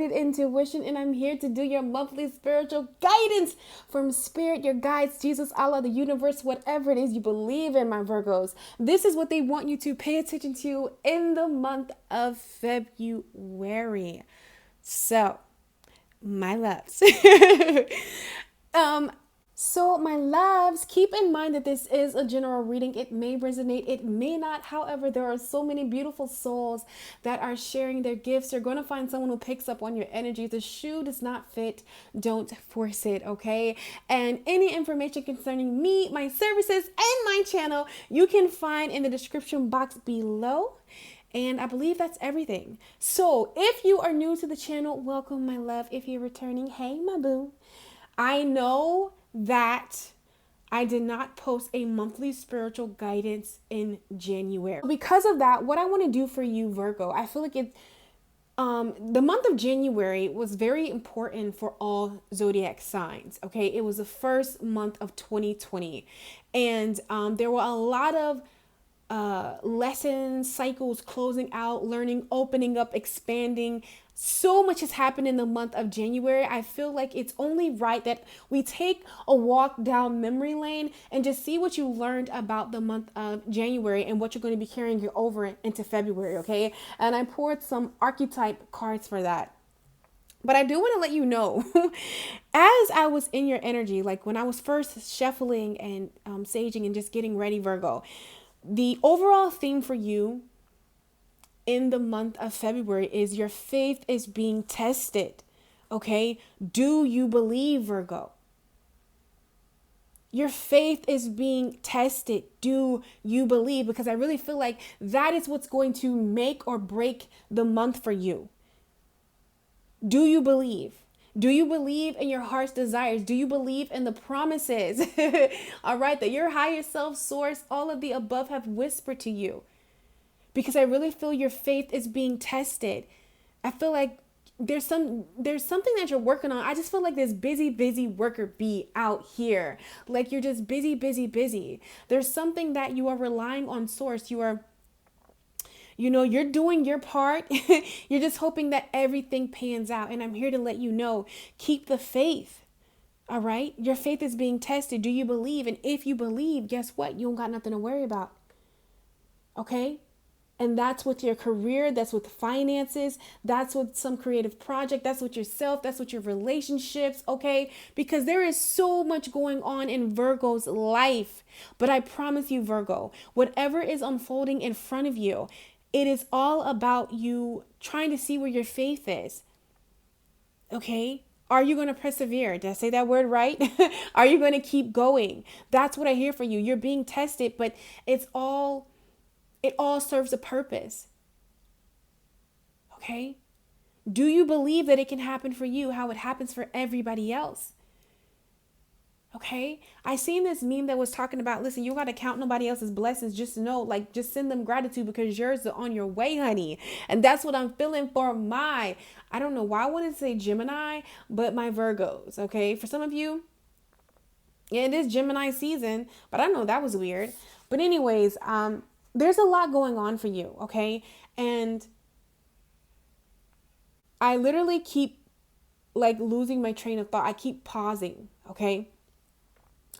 guided intuition, and I'm here to do your monthly spiritual guidance from Spirit, your guides, Jesus, Allah, the universe, whatever it is you believe in, my Virgos. This is what they want you to pay attention to in the month of February. So, my loves. um, so, my loves, keep in mind that this is a general reading. It may resonate, it may not. However, there are so many beautiful souls that are sharing their gifts. You're going to find someone who picks up on your energy. The shoe does not fit. Don't force it, okay? And any information concerning me, my services, and my channel, you can find in the description box below. And I believe that's everything. So if you are new to the channel, welcome, my love. If you're returning, hey, my boo. I know that I did not post a monthly spiritual guidance in January. Because of that, what I want to do for you, Virgo, I feel like the month of January was very important for all zodiac signs. Okay, it was the first month of 2020, and there were a lot of lessons, cycles closing out, learning, opening up, expanding. So much has happened in the month of January. I feel like it's only right that we take a walk down memory lane and just see what you learned about the month of January and what you're going to be carrying over into February, okay? And I poured some archetype cards for that. But I do want to let you know, as I was in your energy, like when I was first shuffling and saging and just getting ready, Virgo, the overall theme for you in the month of February is your faith is being tested. Okay? Do you believe, Virgo? Your faith is being tested. Do you believe? Because I really feel like that is what's going to make or break the month for you. Do you believe? Do you believe in your heart's desires? Do you believe in the promises? All right, that your higher self, source, all of the above have whispered to you. Because I really feel your faith is being tested. I feel like there's something that you're working on. I just feel like this busy worker bee out here. Like you're just busy. There's something that you are relying on source. You're doing your part. You're just hoping that everything pans out. And I'm here to let you know, keep the faith. All right. Your faith is being tested. Do you believe? And if you believe, guess what? You don't got nothing to worry about. Okay. And that's with your career. That's with finances. That's with some creative project. That's with yourself. That's with your relationships. Okay. Because there is so much going on in Virgo's life. But I promise you, Virgo, whatever is unfolding in front of you, it is all about you trying to see where your faith is. Okay? Are you going to persevere? Did I say that word right? Are you going to keep going? That's what I hear for you. You're being tested, but it all serves a purpose. Okay? Do you believe that it can happen for you how it happens for everybody else? Okay, I seen this meme that was talking about, listen, you got to count nobody else's blessings. Just know, like, just send them gratitude because yours are on your way, honey. And that's what I'm feeling for I don't know why I wanted to say Gemini, but my Virgos. Okay, for some of you, yeah, it is Gemini season, but I know that was weird. But anyways, there's a lot going on for you. Okay, and I literally keep like losing my train of thought. I keep pausing. Okay.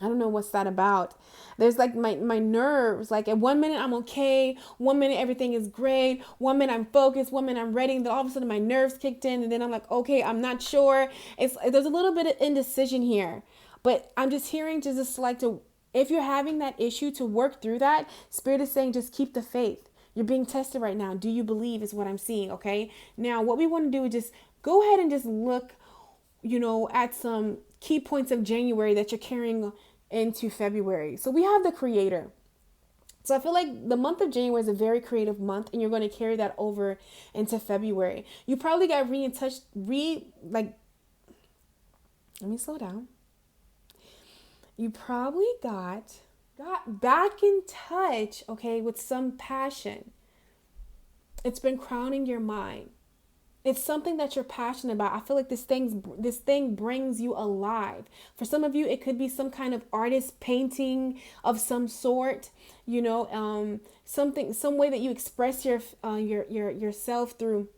I don't know what's that about. There's like my nerves. Like at 1 minute I'm okay. 1 minute everything is great. 1 minute I'm focused. 1 minute I'm ready. Then all of a sudden my nerves kicked in. And then I'm like, okay, I'm not sure. There's a little bit of indecision here. But I'm just hearing if you're having that issue, to work through that, Spirit is saying just keep the faith. You're being tested right now. Do you believe is what I'm seeing, okay? Now, what we want to do is just go ahead and just look, at some key points of January that you're carrying into February. So we have the Creator. So I feel like the month of January is a very creative month, and you're going to carry that over into February. You probably got let me slow down. You probably got back in touch, okay, with some passion. It's been crowding your mind. It's something that you're passionate about. I feel like this thing brings you alive. For some of you, it could be some kind of artist painting of some sort, some way that you express yourself through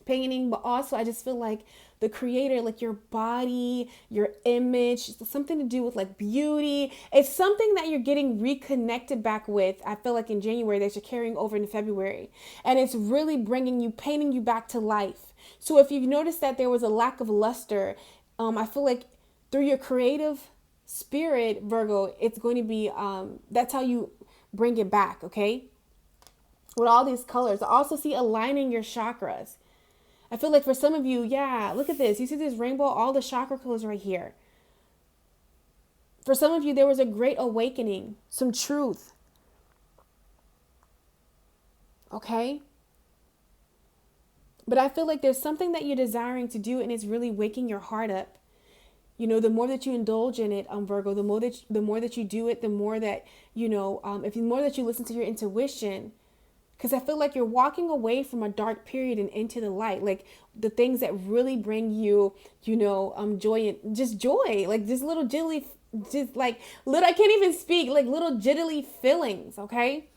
painting, but also I just feel like the creator, like your body, your image, something to do with like beauty. It's something that you're getting reconnected back with. I feel like in January that you're carrying over into February, and it's really bringing you, painting you back to life. So if you've noticed that there was a lack of luster, I feel like through your creative spirit, Virgo, it's going to be, that's how you bring it back. Okay. With all these colors, I also see aligning your chakras. I feel like for some of you, yeah, look at this. You see this rainbow, all the chakra colors right here. For some of you, there was a great awakening, some truth. Okay? But I feel like there's something that you're desiring to do, and it's really waking your heart up. You know, the more that you indulge in it, Virgo, the more that you do it, the more that, if the more that you listen to your intuition. Because I feel like you're walking away from a dark period and into the light, like the things that really bring you, joy, and just joy, like just little jiggly, just like little, I can't even speak, like little jiggly feelings. Okay.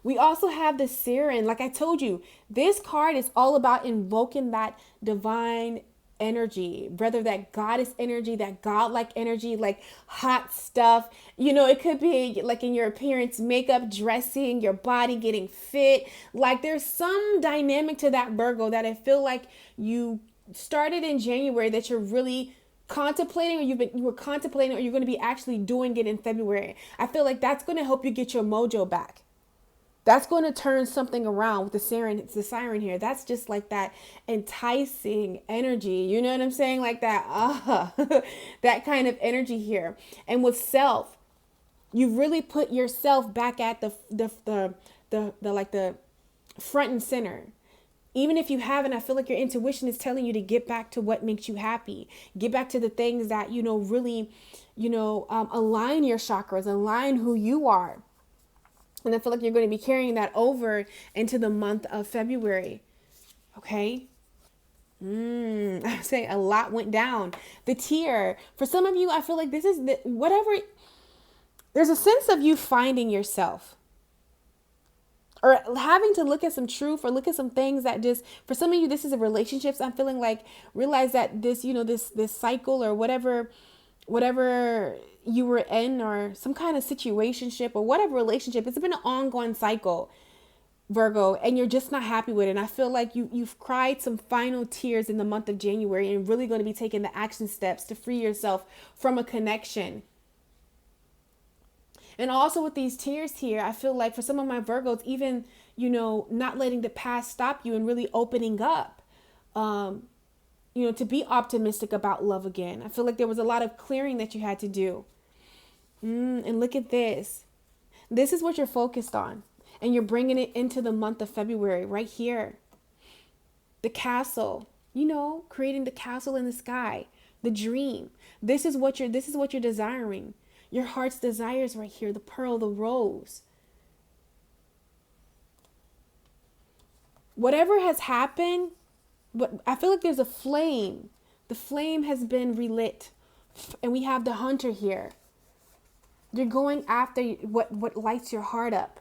We also have the Siren. Like I told you, this card is all about invoking that divine energy, whether that goddess energy, that godlike energy, like hot stuff. It could be like in your appearance, makeup, dressing, your body getting fit. Like there's some dynamic to that, Virgo, that I feel like you started in January that you're really contemplating, or you were contemplating, or you're going to be actually doing it in February. I feel like that's going to help you get your mojo back. That's going to turn something around with the siren here. That's just like that enticing energy. You know what I'm saying? Like that, that kind of energy here. And with self, you really put yourself back at the front and center. Even if you haven't, I feel like your intuition is telling you to get back to what makes you happy. Get back to the things that, really, align your chakras, align who you are. And I feel like you're going to be carrying that over into the month of February. Okay. I say a lot went down. The tear. For some of you, I feel like this is there's a sense of you finding yourself. Or having to look at some truth, or look at some things that just, for some of you, this is a relationships. I'm feeling like, realize that this, this cycle, or whatever you were in, or some kind of situationship, or whatever relationship, it's been an ongoing cycle, Virgo, and you're just not happy with it. And I feel like you've cried some final tears in the month of January, and really going to be taking the action steps to free yourself from a connection. And also with these tears here, I feel like for some of my Virgos, even, not letting the past stop you, and really opening up, to be optimistic about love again. I feel like there was a lot of clearing that you had to do. And look at this. This is what you're focused on. And you're bringing it into the month of February right here. The castle, creating the castle in the sky, the dream. This is what you're desiring. Your heart's desires right here, the pearl, the rose. Whatever has happened, but I feel like there's a flame. The flame has been relit. And we have the hunter here. You're going after what lights your heart up.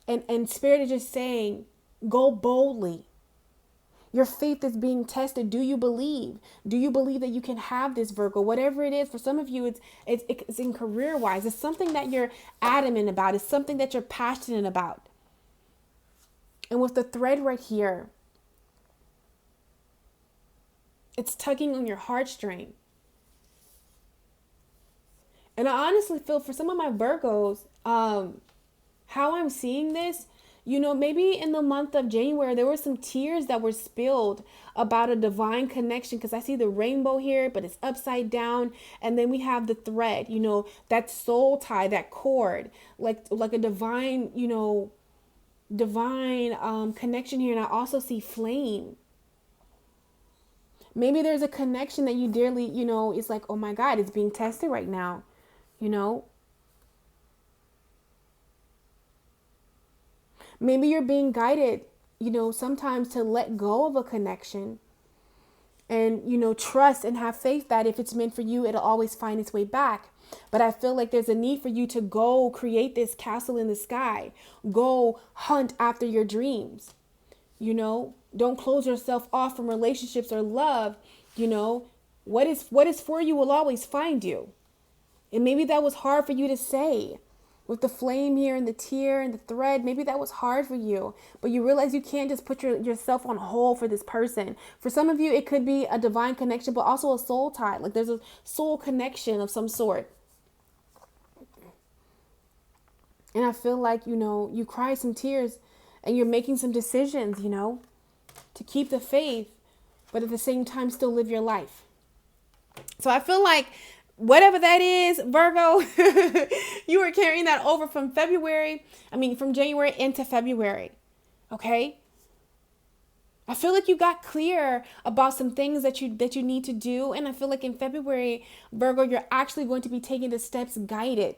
And Spirit is just saying, go boldly. Your faith is being tested. Do you believe? Do you believe that you can have this, Virgo? Whatever it is, for some of you, it's in career-wise. It's something that you're adamant about. It's something that you're passionate about. And with the thread right here, it's tugging on your heartstring. And I honestly feel for some of my Virgos, how I'm seeing this, maybe in the month of January, there were some tears that were spilled about a divine connection, because I see the rainbow here, but it's upside down. And then we have the thread, that soul tie, that cord, like a divine, connection here. And I also see flame. Maybe there's a connection that you dearly, it's like, oh my God, it's being tested right now, Maybe you're being guided, sometimes to let go of a connection and, trust and have faith that if it's meant for you, it'll always find its way back. But I feel like there's a need for you to go create this castle in the sky. Go hunt after your dreams. Don't close yourself off from relationships or love. What is for you will always find you. And maybe that was hard for you to say. With the flame here and the tear and the thread, maybe that was hard for you. But you realize you can't just put yourself on hold for this person. For some of you, it could be a divine connection, but also a soul tie. Like there's a soul connection of some sort. And I feel like, you cry some tears and you're making some decisions, to keep the faith, but at the same time still live your life. So I feel like whatever that is, Virgo, you are carrying that over from January into February. Okay? I feel like you got clear about some things that you need to do. And I feel like in February, Virgo, you're actually going to be taking the steps guided.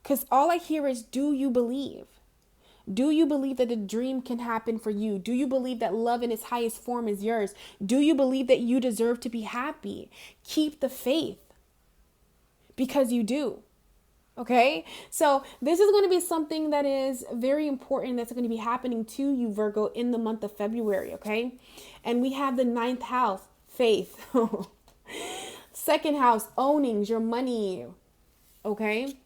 Because all I hear is, do you believe? Do you believe that a dream can happen for you? Do you believe that love in its highest form is yours? Do you believe that you deserve to be happy? Keep the faith, because you do. Okay? So this is going to be something that is very important that's going to be happening to you, Virgo, in the month of February. Okay? And we have the 9th house, faith. 2nd house, owning your money. Okay?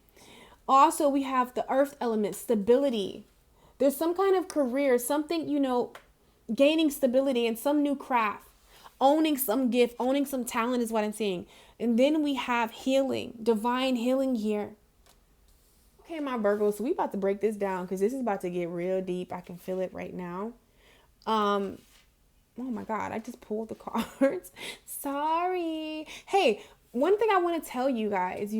Also, we have the earth element, stability. There's some kind of career, something, gaining stability in some new craft, owning some gift, owning some talent is what I'm saying. And then we have healing, divine healing here. Okay, my Virgo, so we about to break this down because this is about to get real deep. I can feel it right now. Oh my God, I just pulled the cards. Sorry. Hey, one thing I want to tell you guys,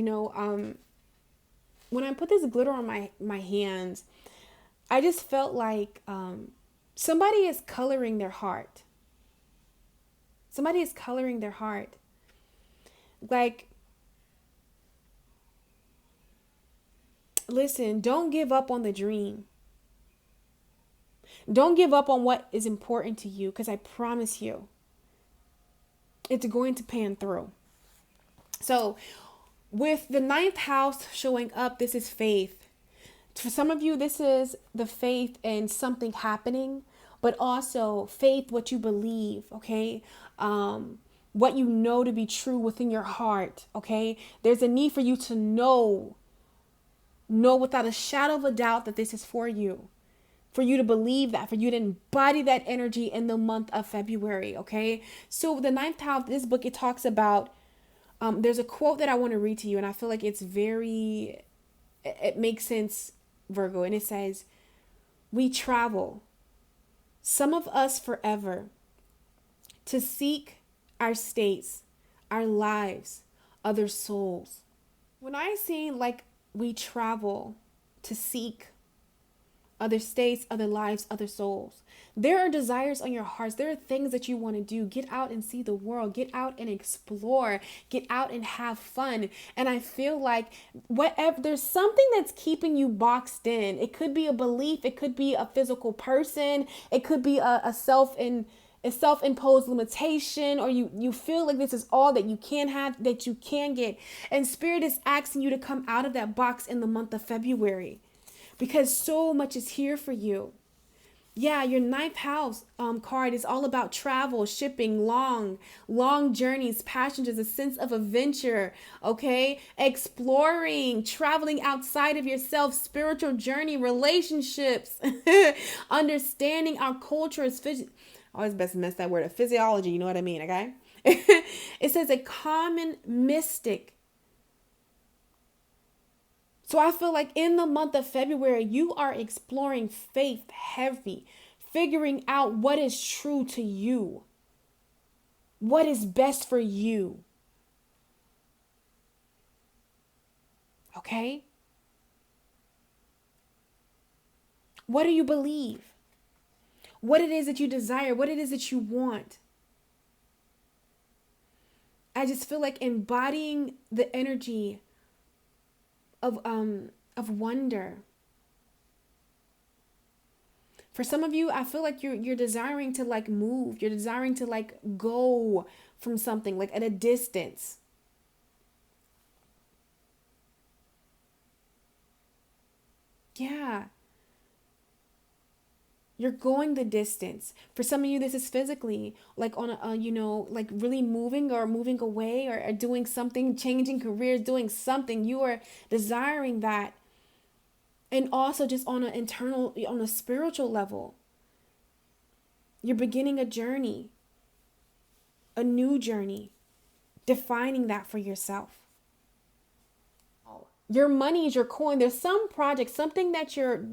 when I put this glitter on my hands, I just felt like somebody is coloring their heart. Somebody is coloring their heart. Like, listen, don't give up on the dream. Don't give up on what is important to you, because I promise you, it's going to pan through. So with the 9th house showing up, this is faith. For some of you, this is the faith in something happening, but also faith, what you believe, okay? What you know to be true within your heart, okay? There's a need for you to know without a shadow of a doubt that this is for you to believe that, for you to embody that energy in the month of February, okay? So the 9th house, this book, it talks about, there's a quote that I want to read to you, and I feel like it makes sense, Virgo, and it says, "We travel, some of us forever, to seek our states, our lives, other souls." When I say like we travel to seek other states, other lives, other souls, there are desires on your hearts. There are things that you want to do. Get out and see the world. Get out and explore. Get out and have fun. And I feel like there's something that's keeping you boxed in. It could be a belief. It could be a physical person. It could be a self-imposed limitation, or you feel like this is all that you can have, that you can get. And Spirit is asking you to come out of that box in the month of February, because so much is here for you. Yeah, your 9th house card is all about travel, shipping, long journeys, passengers, a sense of adventure, okay? Exploring, traveling outside of yourself, spiritual journey, relationships, understanding our culture is always best to mess that word up, physiology, you know what I mean, okay? It says a common mystic. So I feel like in the month of February, you are exploring faith heavy, figuring out what is true to you, what is best for you. Okay? What do you believe? What it is that you desire, what it is that you want. I just feel like embodying the energy of wonder. For some of you, I feel like you're desiring to like move. You're desiring to like go from something like at a distance. Yeah. You're going the distance. For some of you, this is physically, like on a, like really moving or moving away, or doing something, changing careers, doing something. You are desiring that. And also just on an internal, on a spiritual level, you're beginning a journey, a new journey, defining that for yourself. Your money is your coin. There's some project, something that you're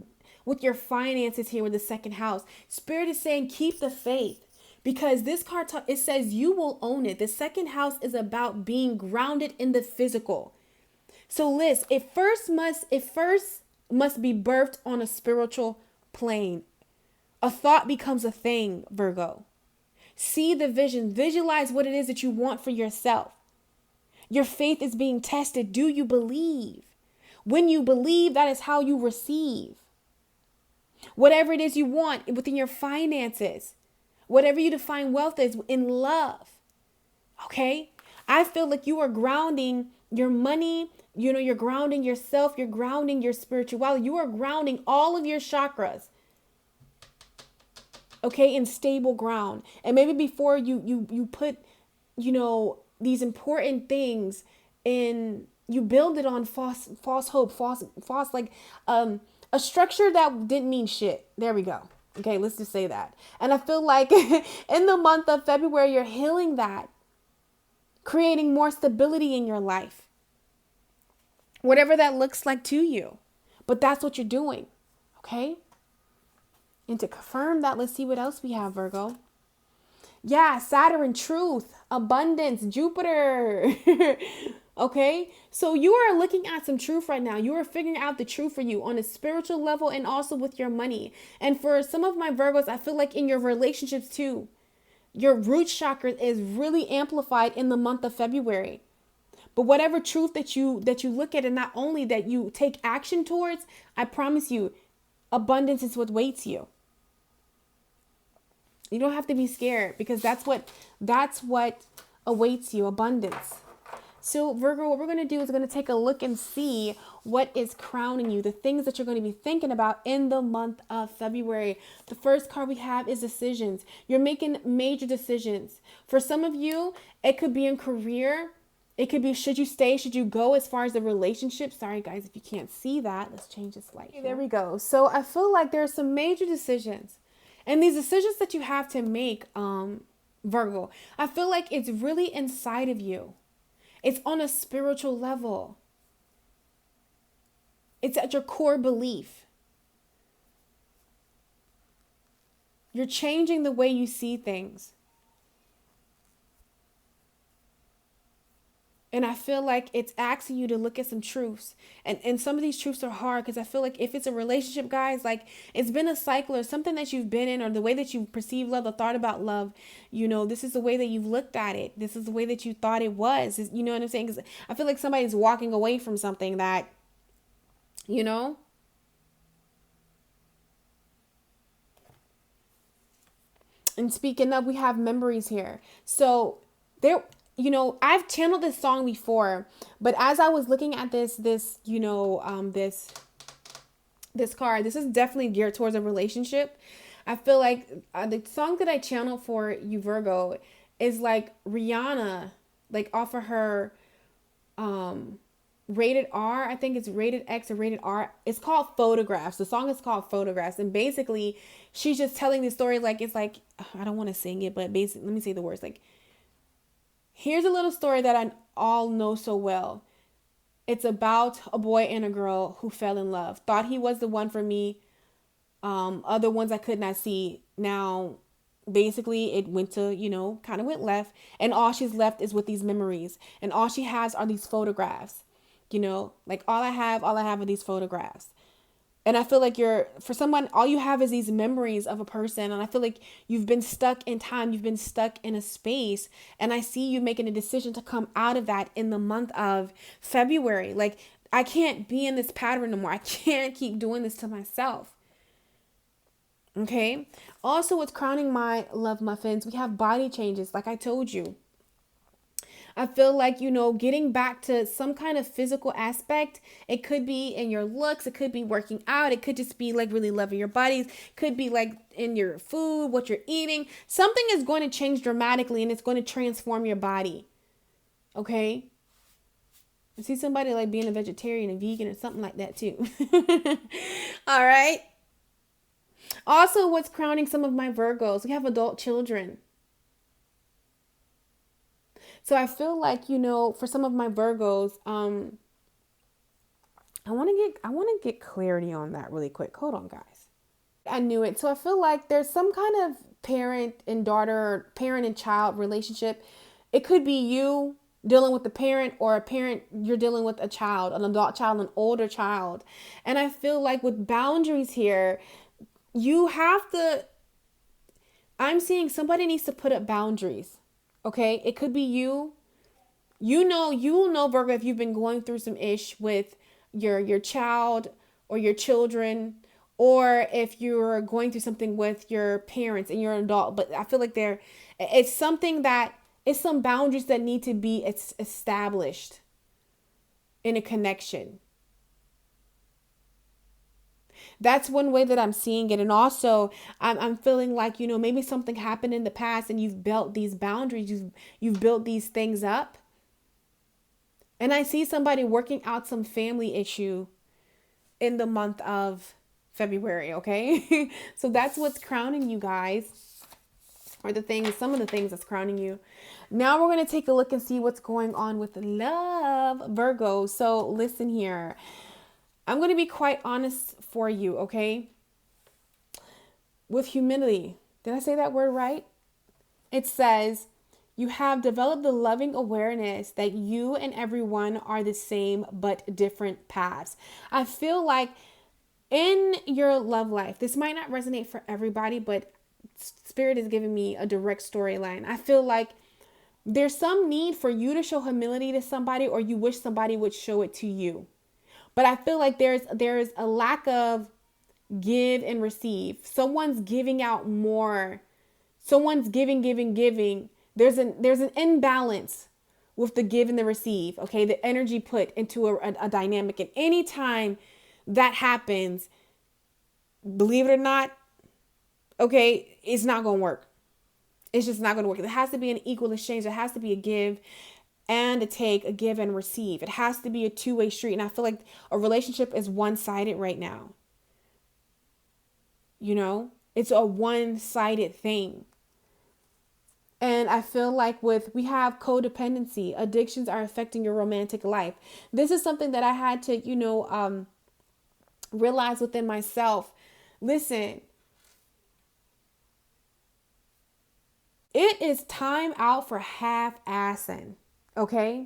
with your finances here with the second house. Spirit is saying keep the faith, because this card it says you will own it. The second house is about being grounded in the physical. So Liz, it first must be birthed on a spiritual plane. A thought becomes a thing, Virgo. See the vision. Visualize what it is that you want for yourself. Your faith is being tested. Do you believe? When you believe, that is how you receive. Whatever it is you want within your finances, whatever you define wealth as, in love. Okay? I feel like you are grounding your money, you're grounding yourself, you're grounding your spirituality, you are grounding all of your chakras. Okay, in stable ground. And maybe before you put, these important things in, you build it on false hope, false like a structure that didn't mean shit. There we go. Okay, let's just say that. And I feel like in the month of February, you're healing that, creating more stability in your life, whatever that looks like to you. But that's what you're doing. Okay. And to confirm that, let's see what else we have, Virgo. Yeah, Saturn, truth, abundance, Jupiter. Okay, so you are looking at some truth right now. You are figuring out the truth for you on a spiritual level and also with your money. And for some of my Virgos, I feel like in your relationships too, your root chakra is really amplified in the month of February. But whatever truth that you look at, and not only that you take action towards, I promise you, abundance is what waits you. You don't have to be scared, because that's what awaits you, abundance. So Virgo, what we're going to do is we're going to take a look and see what is crowning you, the things that you're going to be thinking about in the month of February. The first card we have is decisions. You're making major decisions. For some of you, it could be in career. It could be, should you stay, should you go, as far as the relationship. Sorry guys, if you can't see that, let's change this light. Okay, there we go. So I feel like there are some major decisions. And these decisions that you have to make, Virgo, I feel like it's really inside of you. It's on a spiritual level. It's at your core belief. You're changing the way you see things. And I feel like it's asking you to look at some truths. And some of these truths are hard, because I feel like if it's a relationship, guys, like it's been a cycle or something that you've been in, or the way that you perceive love, or thought about love, this is the way that you've looked at it. This is the way that you thought it was. You know what I'm saying? Because I feel like somebody's walking away from something that, And speaking of, we have memories here. So there... I've channeled this song before, but as I was looking at this card, this is definitely geared towards a relationship. I feel like the song that I channeled for you, Virgo, is like Rihanna, like off of her rated R. I think it's rated X or rated R. It's called Photographs. The song is called Photographs. And basically she's just telling the story, like, it's like, I don't want to sing it, but basically, let me say the words, like, here's a little story that I all know so well. It's about a boy and a girl who fell in love. Thought he was the one for me. Other ones I could not see. Now, basically, it went to, kind of went left. And all she's left is with these memories. And all she has are these photographs. Like all I have are these photographs. And I feel like for someone, all you have is these memories of a person. And I feel like you've been stuck in time. You've been stuck in a space. And I see you making a decision to come out of that in the month of February. Like, I can't be in this pattern no more. I can't keep doing this to myself. Okay. Also, what's crowning my love muffins, we have body changes. Like I told you, I feel like, getting back to some kind of physical aspect. It could be in your looks, it could be working out, it could just be like really loving your bodies, could be like in your food, what you're eating. Something is going to change dramatically and it's going to transform your body. Okay? I see somebody like being a vegetarian, a vegan, or something like that too. All right. Also, what's crowning some of my Virgos? We have adult children. So I feel like, for some of my Virgos, I want to get clarity on that really quick. Hold on, guys. I knew it. So I feel like there's some kind of parent and daughter, parent and child relationship. It could be you dealing with the parent, or a parent, you're dealing with a child, an adult child, an older child. And I feel like with boundaries here, you have to, I'm seeing somebody needs to put up boundaries. Okay. It could be you. You will know, Virgo, if you've been going through some ish with your child or your children, or if you're going through something with your parents and you're an adult. But I feel like it's something that, it's some boundaries that need to be established in a connection. That's one way that I'm seeing it. And also I'm feeling like, maybe something happened in the past and you've built these boundaries, you've built these things up. And I see somebody working out some family issue in the month of February, okay? So that's what's crowning you guys, or some of the things that's crowning you. Now we're going to take a look and see what's going on with love, Virgo. So listen here. I'm going to be quite honest for you, okay? With humility. Did I say that word right? It says, you have developed the loving awareness that you and everyone are the same but different paths. I feel like in your love life, this might not resonate for everybody, but Spirit is giving me a direct storyline. I feel like there's some need for you to show humility to somebody, or you wish somebody would show it to you. But I feel like there's a lack of give and receive. Someone's giving out more. Someone's giving. There's an imbalance with the give and the receive. Okay, the energy put into a dynamic, and anytime that happens, believe it or not, okay, it's not gonna work. It's just not gonna work. It has to be an equal exchange. It has to be a give and a take, a give and receive. It has to be a two-way street. And I feel like a relationship is one-sided right now. It's a one-sided thing. And I feel like we have codependency. Addictions are affecting your romantic life. This is something that I had to, realize within myself. Listen, it is time out for half-assing, okay?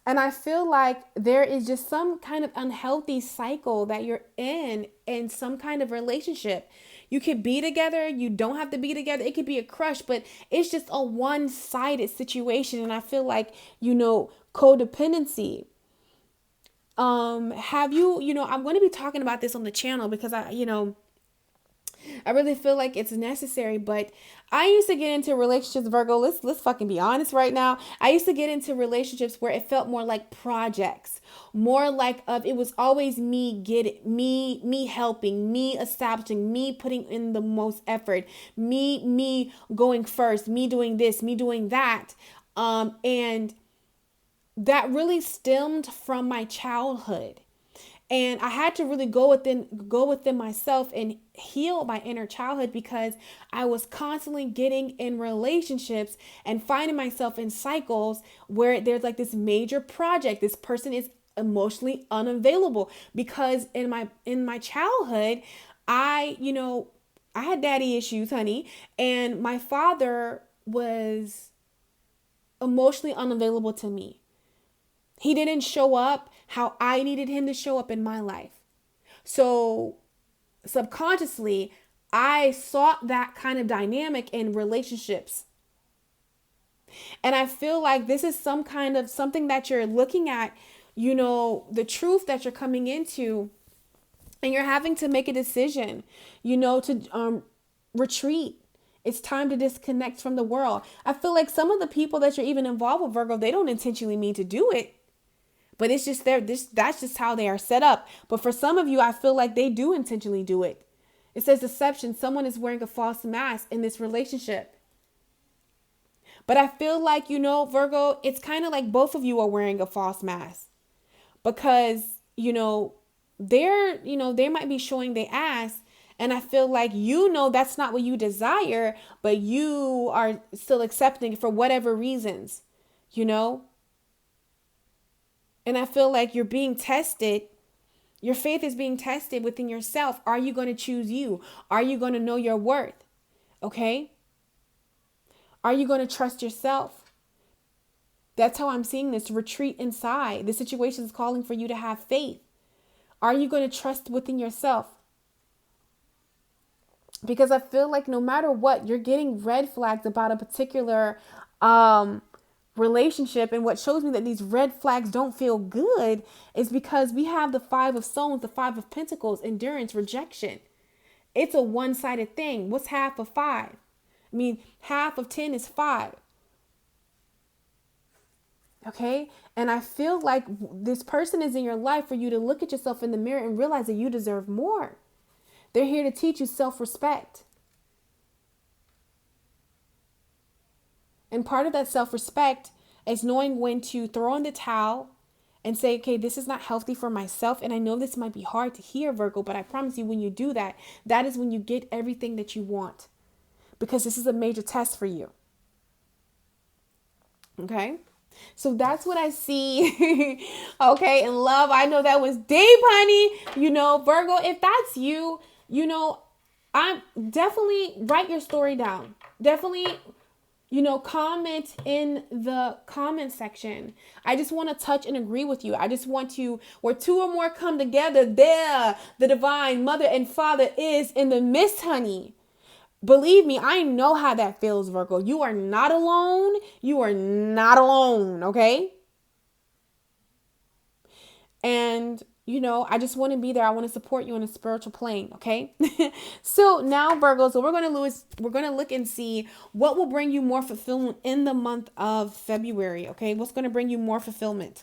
And I feel like there is just some kind of unhealthy cycle that you're in some kind of relationship. You could be together. You don't have to be together. It could be a crush, but it's just a one-sided situation. And I feel like, codependency. Have you, I'm going to be talking about this on the channel because I really feel like it's necessary. But I used to get into relationships, Virgo. Let's fucking be honest right now. I used to get into relationships where it felt more like projects, more like it was always me helping, me establishing, me putting in the most effort, me going first, me doing this, me doing that. And that really stemmed from my childhood. And I had to really go within myself and heal my inner childhood, because I was constantly getting in relationships and finding myself in cycles where there's like this major project. This person is emotionally unavailable, because in my childhood, I had daddy issues, honey, and my father was emotionally unavailable to me. He didn't show up how I needed him to show up in my life. So subconsciously, I sought that kind of dynamic in relationships. And I feel like this is something that you're looking at, the truth that you're coming into, and you're having to make a decision, to retreat It's time to disconnect from the world. I feel like some of the people that you're even involved with, Virgo, they don't intentionally mean to do it. But it's just that's just how they are set up. But for some of you, I feel like they do intentionally do it. It says deception. Someone is wearing a false mask in this relationship. But I feel like, Virgo, it's kind of like both of you are wearing a false mask because, they might be showing their ass. And I feel like, that's not what you desire, but you are still accepting it for whatever reasons, you know? And I feel like you're being tested. Your faith is being tested within yourself. Are you going to choose you? Are you going to know your worth? Okay? Are you going to trust yourself? That's how I'm seeing this. Retreat inside. The situation is calling for you to have faith. Are you going to trust within yourself? Because I feel like no matter what, you're getting red flags about a particular relationship. And what shows me that these red flags don't feel good is because we have the 5 of Stones, the 5 of Pentacles, endurance, rejection. It's a one-sided thing. What's half of 5? I mean, half of 10 is 5. Okay? And I feel like this person is in your life for you to look at yourself in the mirror and realize that you deserve more. They're here to teach you self-respect. And part of that self-respect is knowing when to throw in the towel and say, okay, this is not healthy for myself. And I know this might be hard to hear, Virgo, but I promise you when you do that, that is when you get everything that you want. Because this is a major test for you. Okay? So that's what I see. Okay, and love, I know that was deep, honey. Virgo, if that's you, I'm definitely write your story down. Definitely, comment in the comment section. I just want to touch and agree with you. I just want to, where 2 or more come together, there the divine mother and father is in the midst, honey. Believe me, I know how that feels, Virgo. You are not alone. You are not alone, okay? And, I just want to be there. I want to support you on a spiritual plane, okay? So now, Virgo, so we're going to look and see what will bring you more fulfillment in the month of February, okay? What's going to bring you more fulfillment?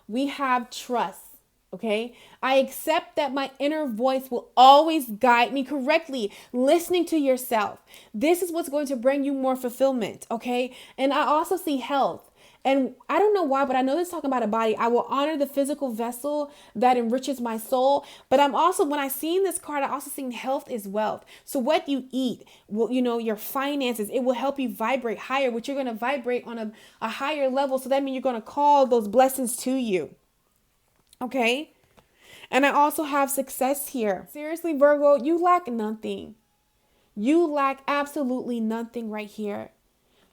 We have trust. Okay, I accept that my inner voice will always guide me correctly. Listening to yourself. This is what's going to bring you more fulfillment. Okay, and I also see health. And I don't know why, but I know this is talking about a body. I will honor the physical vessel that enriches my soul. But I'm also, when I seen this card, I also seen health is wealth. So what you eat, will, your finances, it will help you vibrate higher, which you're going to vibrate on a higher level. So that means you're going to call those blessings to you. Okay. And I also have success here. Seriously, Virgo, you lack nothing. You lack absolutely nothing right here.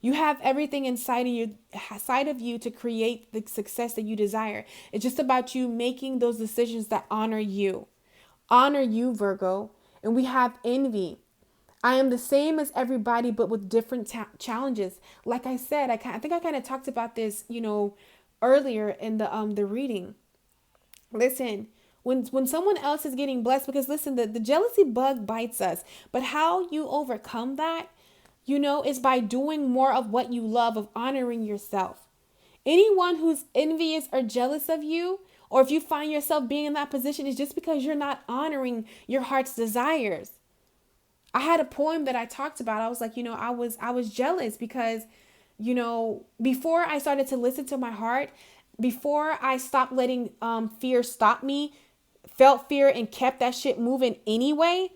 You have everything inside of you to create the success that you desire. It's just about you making those decisions that honor you. Honor you, Virgo. And we have envy. I am the same as everybody, but with different challenges. Like I said, I think I kind of talked about this, earlier in the reading. Listen, when someone else is getting blessed, because listen, the jealousy bug bites us, but how you overcome that, is by doing more of what you love, of honoring yourself. Anyone who's envious or jealous of you, or if you find yourself being in that position, is just because you're not honoring your heart's desires. I had a poem that I talked about. I was like, I was jealous because, before I started to listen to my heart, before I stopped letting fear stop me, felt fear and kept that shit moving anyway,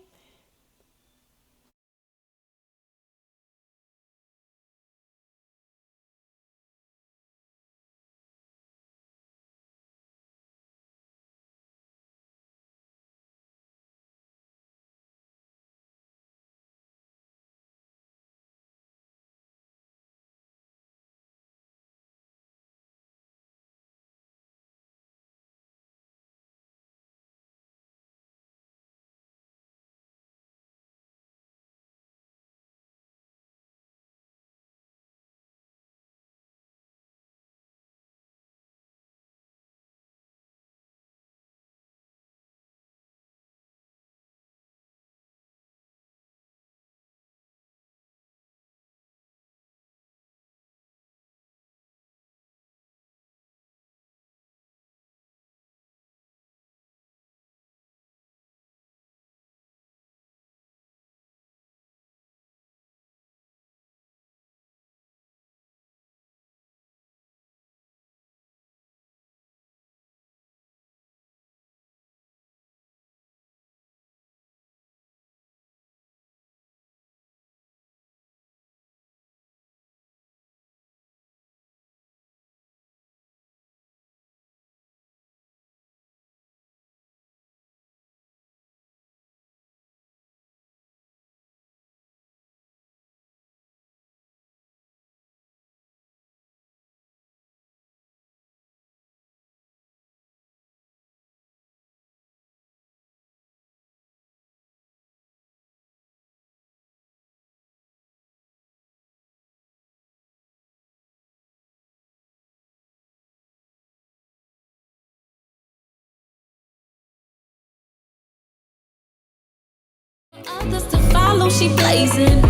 Others to follow, she blazing.